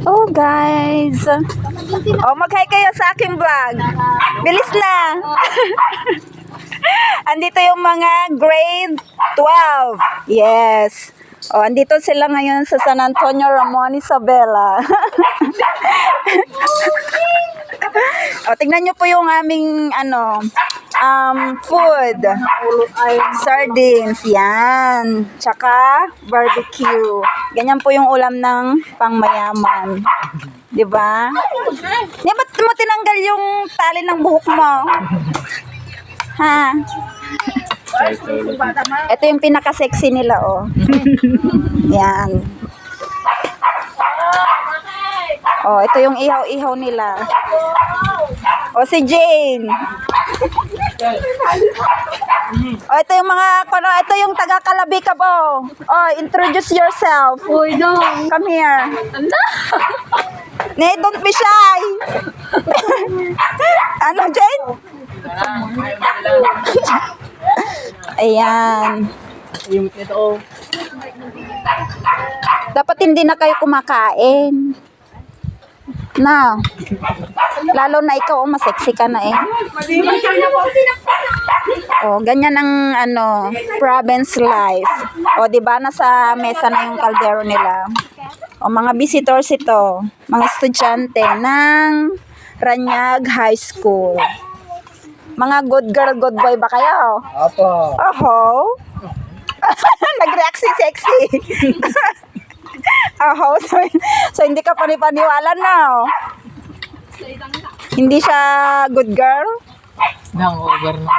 Oh, guys. Oh, mag-hi kayo sa aking vlog. Bilis na. Andito yung mga grade 12. Yes. Oh, andito sila ngayon sa San Antonio Ramon Isabela. Oh, tingnan nyo po yung aming food. Sardines, yan. Tsaka barbecue. Ganyan po yung ulam ng pangmayaman. 'Di ba? Ba't mo tinanggal yung tali ng buhok mo? Ha? Ito yung pinaka-sexy nila, oh. Yan. Oh, ito yung ihaw-ihaw nila. Oh, si Jane. Oh, ito yung mga, ito yung taga-Kalabi ka po. Oh, introduce yourself. Uy, dong. Come here. Ano? Nay, don't be shy. Ano, Jane? Ayan. Dapat hindi na kayo kumakain. Na. Lalo na ikaw, mas sexy ka na eh. Oh, ganyan ang province life. Oh, 'di ba nasa mesa na yung kaldero nila. O mga visitors ito, mga estudyante ng Ranyag High School. Mga good girl, good boy ba kayo? Apo. Oho. Nag-react si sexy. Oho. So hindi ka panipaniwala na. Oh. Hindi siya good girl? Nang over na.